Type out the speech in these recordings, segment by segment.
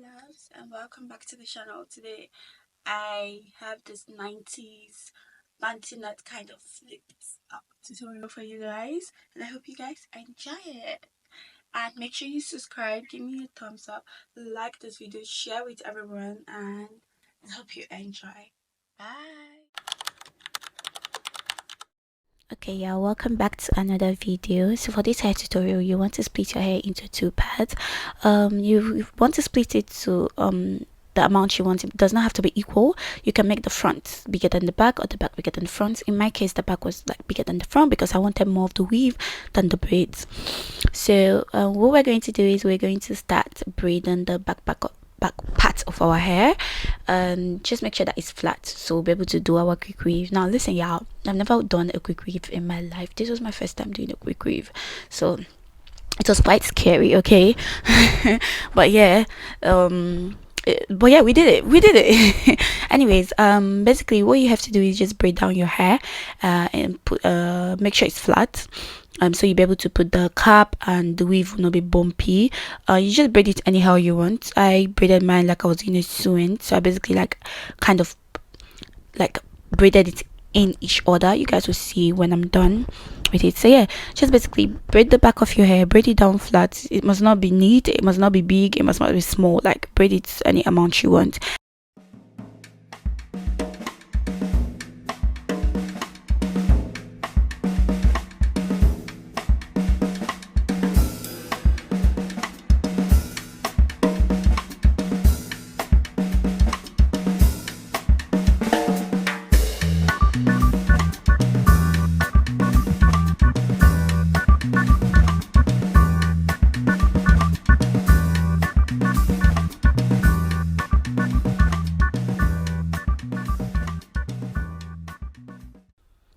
loves, and welcome back to the channel. Today I have this 90s fancy nut kind of flipped up tutorial for you guys, and I hope you guys enjoy it. And make sure you subscribe, give me a thumbs up, like this video, share with everyone, and I hope you enjoy. Bye. Okay, yeah, welcome back to another video. So for this hair tutorial, you want to split your hair into two parts. You want to split it to the amount you want. It does not have to be equal. You can make the front bigger than the back or the back bigger than the front. In my case, the back was like bigger than the front because I wanted more of the weave than the braids. So what we're going to do is we're going to start braiding the back part of our hair, and just make sure that it's flat so we'll be able to do our quick weave. Now listen, y'all, I've never done a quick weave in my life. This was my first time doing a quick weave, so it was quite scary, okay? But yeah, we did it. Anyways, basically what you have to do is just braid down your hair and put make sure it's flat, so you'll be able to put the cap and the weave will not be bumpy. You just braid it anyhow you want. I braided mine like I was doing a sewing, so I basically like kind of like braided it in each order. You guys will see when I'm done with it. So yeah, just basically braid the back of your hair, braid it down flat. It must not be neat, it must not be big, it must not be small. Like braid it any amount you want.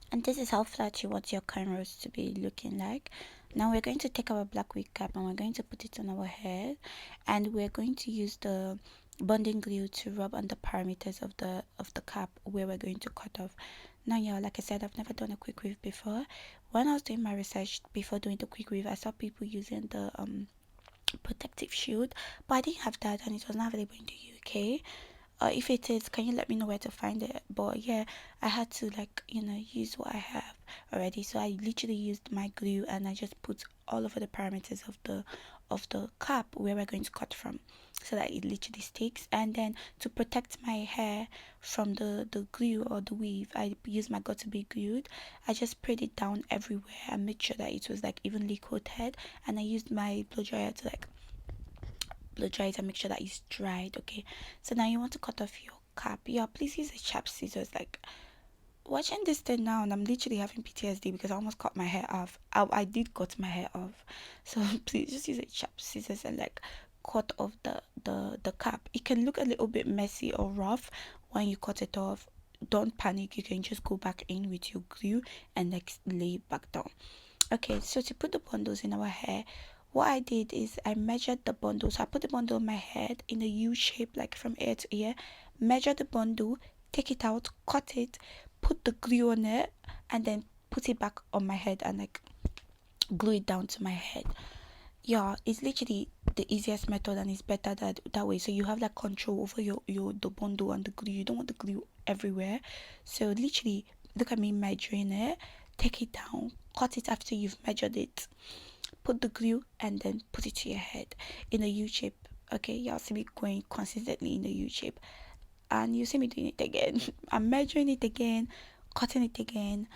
And this is how flat you want your cornrows to be looking like. Now we're going to take our black wig cap and we're going to put it on our head, and we're going to use the bonding glue to rub on the parameters of the cap where we're going to cut off. Now yeah, like I said, I've never done a quick weave before. When I was doing my research before doing the quick weave, I saw people using the protective shield, but I didn't have that and it was not available in the UK. If it is, can you let me know where to find it? But yeah, I had to like use what I have already, so I literally used my glue and I just put all over the parameters of the cap where we're going to cut from, so that it literally sticks. And then to protect my hair from the glue or the weave, I used my Got2b Glue. I just sprayed it down everywhere and made sure that it was like evenly coated, and I used my blow dryer to like blow dry it and make sure that it's dried. Okay, so now you want to cut off your cap. Yeah, please use a sharp scissors. Like watching this thing now, and I'm literally having PTSD because I almost cut my hair off. I did cut my hair off, so please just use a sharp scissors and like cut off the cap. It can look a little bit messy or rough when you cut it off. Don't panic, you can just go back in with your glue and like lay it back down. Okay, so to put the bundles in our hair, what I did is I measured the bundle. So I put the bundle on my head in a U shape, like from ear to ear. Measure the bundle, take it out, cut it, put the glue on it, and then put it back on my head and like glue it down to my head. Yeah, it's literally the easiest method and it's better that way. So you have like control over your the bundle and the glue. You don't want the glue everywhere. So literally, look at me measuring it. Take it down, cut it after you've measured it, put the glue, and then put it to your head in a U shape. Okay, you'll see me going consistently in the U shape, and you see me doing it again. I'm measuring it again, cutting it again,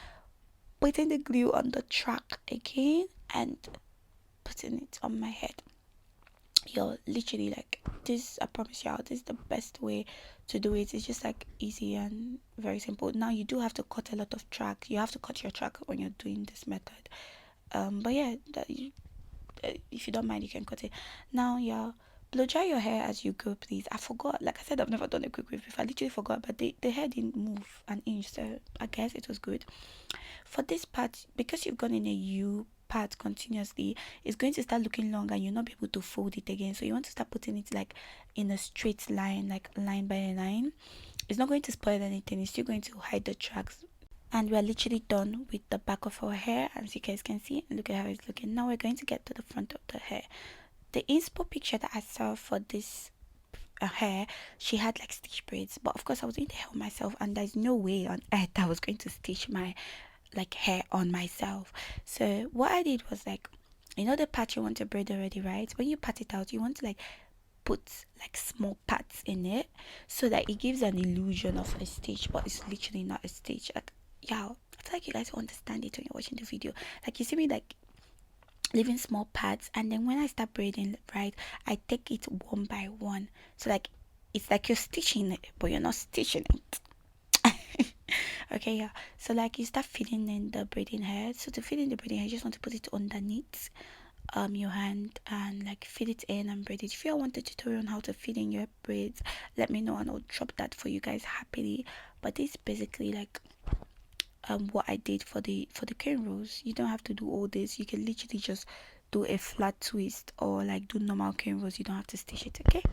putting the glue on the track again, and putting it on my head. You're literally like this. I promise y'all, this is the best way to do it. It's just like easy and very simple. Now you do have to cut a lot of track. You have to cut your track when you're doing this method. But yeah, if you don't mind, you can cut it. Now, yeah, blow dry your hair as you go, please. I forgot. Like I said, I've never done a quick wave before. I literally forgot, but the hair didn't move an inch, so I guess it was good. For this part, because you've gone in a U part continuously, it's going to start looking long and you'll not be able to fold it again. So you want to start putting it like in a straight line, like line by line. It's not going to spoil anything. It's still going to hide the tracks. And we're literally done with the back of our hair, as you guys can see. Look at how it's looking. Now we're going to get to the front of the hair. The inspo picture that I saw for this hair, she had like stitch braids, but of course I was doing the hair myself, and there's no way on earth I was going to stitch my like hair on myself. So what I did was like, you know the part you want to braid already, right? When you pat it out, you want to like put like small parts in it so that it gives an illusion of a stitch, but it's literally not a stitch. Like, yeah, I feel like you guys will understand it when you're watching the video. Like, you see me like leaving small parts, and then when I start braiding, right, I take it one by one. So like it's like you're stitching it, but you're not stitching it. Okay, yeah. So like you start feeding in the braiding hair. So to feed in the braiding hair, you just want to put it underneath your hand and like feed it in and braid it. If you want a tutorial on how to feed in your braids, let me know and I'll drop that for you guys happily. But this is basically like what I did for the cane rolls. You don't have to do all this. You can literally just do a flat twist or like do normal cane rolls. You don't have to stitch it, okay?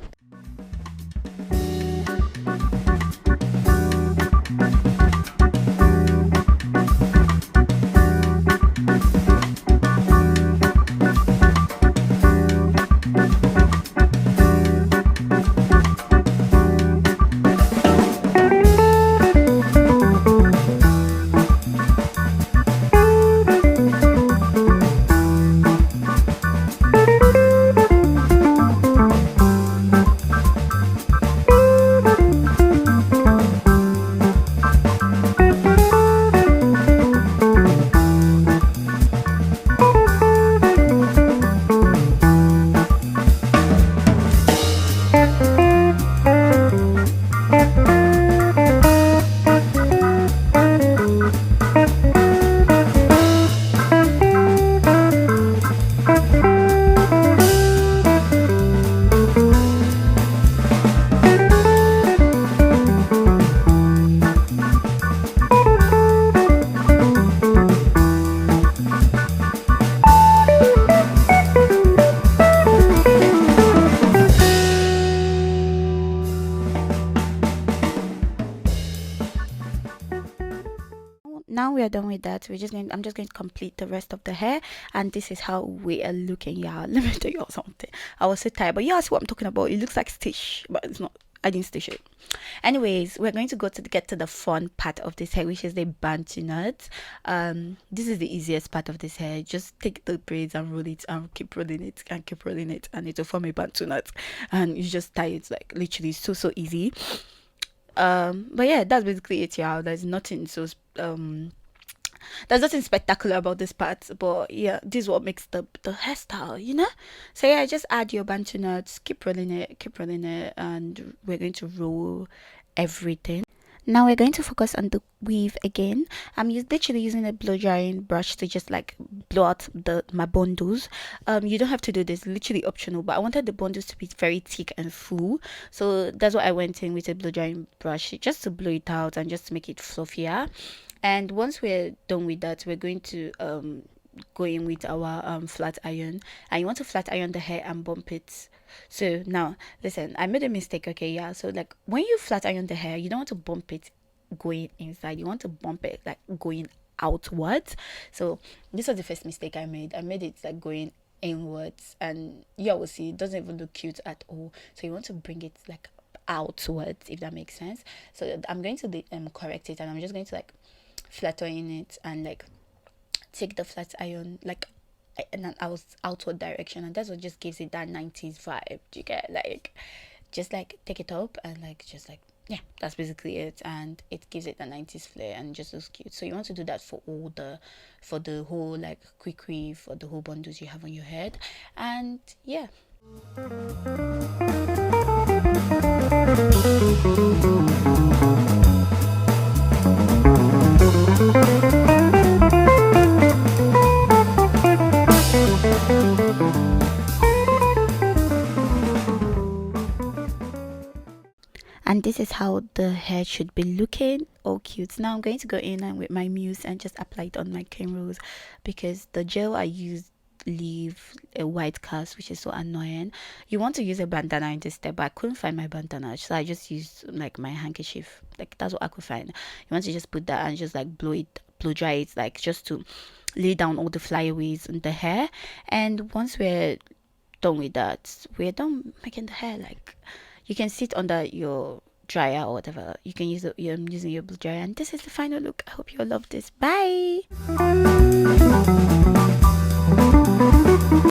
Now we are done with that. I'm just going to complete the rest of the hair, and this is how we are looking. Yeah, let me tell you something. I was so tired, but yeah, see what I'm talking about. It looks like stitch, but it's not. I didn't stitch it. Anyways, we're going to get to the fun part of this hair, which is the bantu knot. This is the easiest part of this hair. Just take the braids and roll it and keep rolling it and keep rolling it, and it will form a bantu knot, and you just tie it. Like literally so easy. But yeah, that's basically it. Yeah, there's nothing spectacular about this part, but yeah, this is what makes the hairstyle, you know. So yeah, just add your bantu nuts, keep rolling it, and we're going to roll everything. Now we're going to focus on the weave again. Literally using a blow drying brush to just like blow out my bundles. You don't have to do this, literally optional, but I wanted the bundles to be very thick and full, so that's what I went in with a blow drying brush, just to blow it out and just to make it fluffier. And once we're done with that, we're going to go in with our flat iron, and you want to flat iron the hair and bump it. So now listen, I made a mistake, okay? Yeah, so like when you flat iron the hair, you don't want to bump it going inside, you want to bump it like going outwards. So this was the first mistake I made it like going inwards, and yeah, we'll see, it doesn't even look cute at all. So you want to bring it like outwards, if that makes sense. So I'm going to correct it, and I'm just going to like flat iron it and like take the flat iron like in an outward direction, and that's what just gives it that 90s vibe. Do you get, like, just like take it up and like just like, yeah, that's basically it, and it gives it a 90s flair and just looks cute. So you want to do that for the whole like quick weave, for the whole bundles you have on your head. And yeah, and this is how the hair should be looking, all cute. Now I'm going to go in and with my mousse and just apply it on my cane rolls, because the gel I used leave a white cast, which is so annoying. You want to use a bandana in this step, but I couldn't find my bandana, so I just used like my handkerchief. Like that's what I could find. You want to just put that and just like blow dry it, like just to lay down all the flyaways in the hair. And once we're done with that, we're done making the hair. Like, You can sit under your dryer or whatever. You can use you're using your blow dryer, and this is the final look. I hope you all love this. Bye.